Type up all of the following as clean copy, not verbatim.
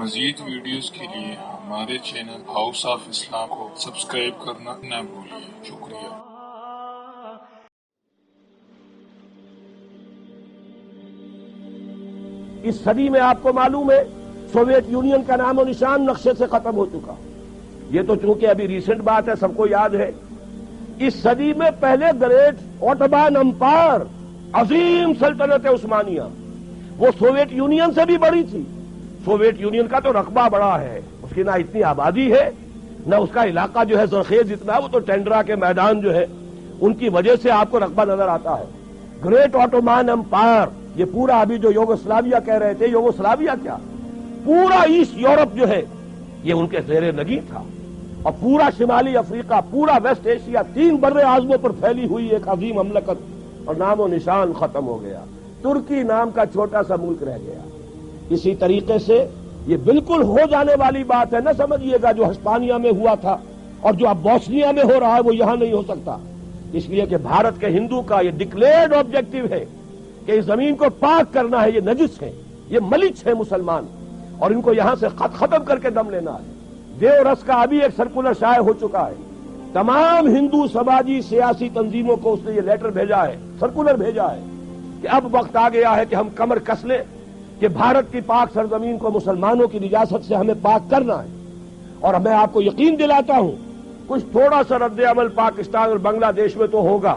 مزید ویڈیوز کے لیے ہمارے چینل ہاؤس آف اسلام کو سبسکرائب کرنا نہ بھولیے۔ شکریہ۔ اس صدی میں آپ کو معلوم ہے سوویت یونین کا نام و نشان نقشے سے ختم ہو چکا۔ یہ تو چونکہ ابھی ریسنٹ بات ہے، سب کو یاد ہے۔ اس صدی میں پہلے گریٹ اوٹومان امپائر، عظیم سلطنت عثمانیہ، وہ سوویت یونین سے بھی بڑی تھی۔ سوویت یونین کا تو رقبہ بڑا ہے، اس کی نہ اتنی آبادی ہے، نہ اس کا علاقہ جو ہے زرخیز اتنا، وہ تو ٹینڈرا کے میدان جو ہے ان کی وجہ سے آپ کو رقبہ نظر آتا ہے۔ گریٹ اوٹومان امپائر، یہ پورا ابھی جو یوگوسلاویہ کہہ رہے تھے، یوگوسلاویہ کیا، پورا ایسٹ یورپ جو ہے یہ ان کے زیر نگیں تھا، اور پورا شمالی افریقہ، پورا ویسٹ ایشیا، 3 بر اعظموں پر پھیلی ہوئی ایک عظیم مملکت، اور نام و نشان ختم ہو گیا۔ ترکی نام کا چھوٹا سا ملک رہ گیا۔ اسی طریقے سے یہ بالکل ہو جانے والی بات ہے، نہ سمجھیے گا جو ہسپانیہ میں ہوا تھا اور جو اب بوسنیا میں ہو رہا ہے وہ یہاں نہیں ہو سکتا، اس لیے کہ بھارت کے ہندو کا یہ ڈکلیئرڈ آبجیکٹو ہے کہ اس زمین کو پاک کرنا ہے۔ یہ نجس ہیں، یہ ملچ ہیں مسلمان، اور ان کو یہاں سے ختم کر کے دم لینا ہے۔ دیو رس کا ابھی ایک سرکولر شائع ہو چکا ہے، تمام ہندو سماجی سیاسی تنظیموں کو اس نے یہ لیٹر بھیجا ہے، سرکولر بھیجا ہے کہ اب وقت آ گیا ہے کہ ہم کمر کس لیں کہ بھارت کی پاک سرزمین کو مسلمانوں کی نجاست سے ہمیں پاک کرنا ہے۔ اور میں آپ کو یقین دلاتا ہوں کچھ تھوڑا سا رد عمل پاکستان اور بنگلہ دیش میں تو ہوگا،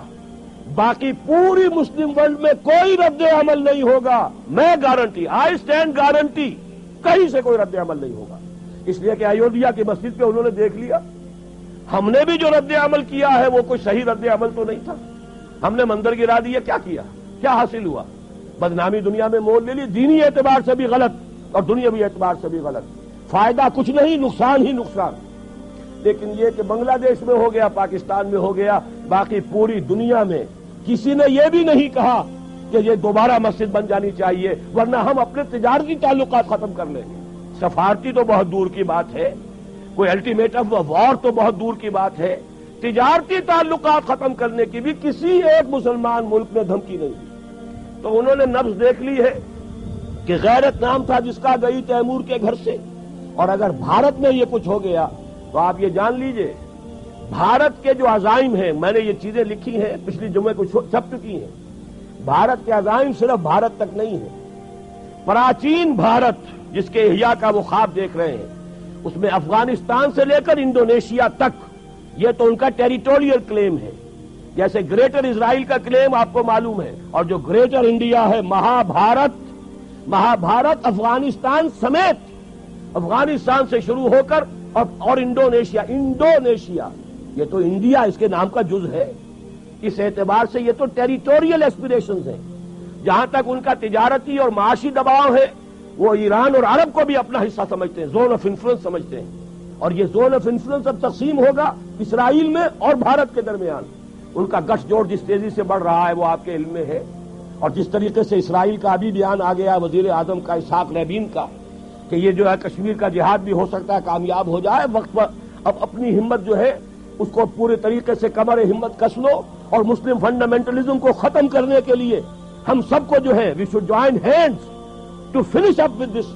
باقی پوری مسلم ورلڈ میں کوئی رد عمل نہیں ہوگا۔ میں گارنٹی، آئی اسٹینڈ گارنٹی، کہیں سے کوئی رد عمل نہیں ہوگا، اس لیے کہ ایودھیا کی مسجد پہ انہوں نے دیکھ لیا۔ ہم نے بھی جو رد عمل کیا ہے وہ کوئی صحیح رد عمل تو نہیں تھا، ہم نے مندر گرا دیا، کیا حاصل ہوا؟ بدنامی دنیا میں مول لے لی، دینی اعتبار سے بھی غلط اور دنیاوی اعتبار سے بھی غلط، فائدہ کچھ نہیں، نقصان ہی نقصان۔ لیکن یہ کہ بنگلہ دیش میں ہو گیا، پاکستان میں ہو گیا، باقی پوری دنیا میں کسی نے یہ بھی نہیں کہا کہ یہ دوبارہ مسجد بن جانی چاہیے، ورنہ ہم اپنے تجارتی تعلقات ختم کر لیں گے۔ سفارتی تو بہت دور کی بات ہے، کوئی الٹیمیٹم وار تو بہت دور کی بات ہے، تجارتی تعلقات ختم کرنے کی بھی کسی ایک مسلمان ملک نے دھمکی نہیں دی۔ تو انہوں نے نبض دیکھ لی ہے کہ غیرت نام تھا جس کا گئی تیمور کے گھر سے، اور اگر بھارت میں یہ کچھ ہو گیا تو آپ یہ جان لیجئے بھارت کے جو عزائم ہیں، میں نے یہ چیزیں لکھی ہیں، پچھلی جمعے کو چھپ چکی ہیں، بھارت کے عزائم صرف بھارت تک نہیں ہیں۔ پراچین بھارت جس کے احیاء کا وہ خواب دیکھ رہے ہیں، اس میں افغانستان سے لے کر انڈونیشیا تک یہ تو ان کا ٹیریٹوریل کلیم ہے، جیسے گریٹر اسرائیل کا کلیم آپ کو معلوم ہے، اور جو گریٹر انڈیا ہے، مہابھارت افغانستان سمیت، افغانستان سے شروع ہو کر اور انڈونیشیا، یہ تو انڈیا اس کے نام کا جز ہے۔ اس اعتبار سے یہ تو ٹیریٹوریل ایسپیریشنز ہیں۔ جہاں تک ان کا تجارتی اور معاشی دباؤ ہے، وہ ایران اور عرب کو بھی اپنا حصہ سمجھتے ہیں، زون آف انفلوئنس سمجھتے ہیں، اور یہ زون آف انفلوئنس اب تقسیم ہوگا اسرائیل میں اور بھارت کے درمیان۔ ان کا گٹھ جوڑ جس تیزی سے بڑھ رہا ہے وہ آپ کے علم میں ہے، اور جس طریقے سے اسرائیل کا ابھی بیان آ گیا وزیر اعظم کا اسحاق رابین کا کہ یہ جو ہے کشمیر کا جہاد بھی ہو سکتا ہے کامیاب ہو جائے، وقت پر اب اپنی ہمت جو ہے اس کو پورے طریقے سے کمر ہمت کس لو، اور مسلم فنڈامنٹلزم کو ختم کرنے کے لیے ہم سب کو جو ہے we should join hands to finish up with this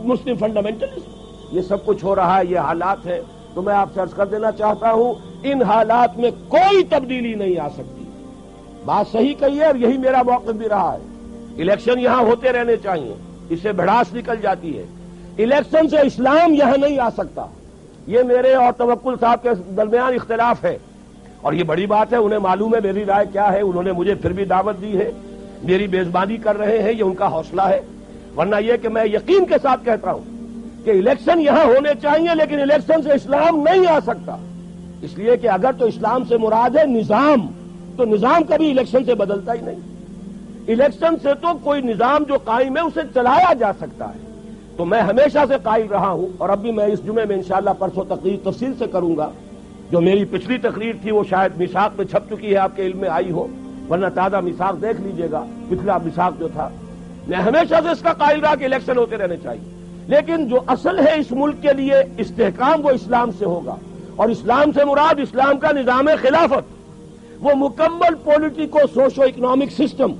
Muslim fundamentalism. یہ سب کچھ ہو رہا ہے، یہ حالات ہیں، تو میں آپ سے عرض کر دینا چاہتا ہوں ان حالات میں کوئی تبدیلی نہیں آ سکتی۔ بات صحیح کہی ہے، اور یہی میرا موقف بھی رہا ہے۔ الیکشن یہاں ہوتے رہنے چاہیے، اس سے بھڑاس نکل جاتی ہے، الیکشن سے اسلام یہاں نہیں آ سکتا۔ یہ میرے اور توکل صاحب کے درمیان اختلاف ہے، اور یہ بڑی بات ہے، انہیں معلوم ہے میری رائے کیا ہے، انہوں نے مجھے پھر بھی دعوت دی ہے، میری میزبانی کر رہے ہیں، یہ ان کا حوصلہ ہے۔ ورنہ یہ کہ میں یقین کے ساتھ کہتا ہوں کہ الیکشن یہاں ہونے چاہیے، لیکن الیکشن سے اسلام نہیں آ سکتا، اس لیے کہ اگر تو اسلام سے مراد ہے نظام، تو نظام کبھی الیکشن سے بدلتا ہی نہیں۔ الیکشن سے تو کوئی نظام جو قائم ہے اسے چلایا جا سکتا ہے۔ تو میں ہمیشہ سے قائل رہا ہوں، اور اب بھی میں اس جمعے میں انشاءاللہ پرسوں تقریر تفصیل سے کروں گا۔ جو میری پچھلی تقریر تھی وہ شاید میثاق میں چھپ چکی ہے، آپ کے علم میں آئی ہو، ورنہ تازہ میثاق دیکھ لیجئے گا، پچھلا میثاق جو تھا۔ میں ہمیشہ سے اس کا قائل رہا کہ الیکشن ہوتے رہنے چاہیے، لیکن جو اصل ہے اس ملک کے لیے استحکام وہ اسلام سے ہوگا، اور اسلام سے مراد اسلام کا نظام خلافت، وہ مکمل پولیٹیکو سوشو اکنامک سسٹم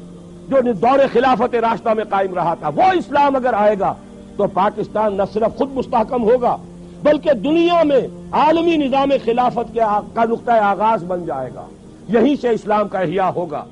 جو دور خلافت راستہ میں قائم رہا تھا، وہ اسلام اگر آئے گا تو پاکستان نہ صرف خود مستحکم ہوگا بلکہ دنیا میں عالمی نظام خلافت کا نقطۂ آغاز بن جائے گا. یہیں سے اسلام کا احیاء ہوگا.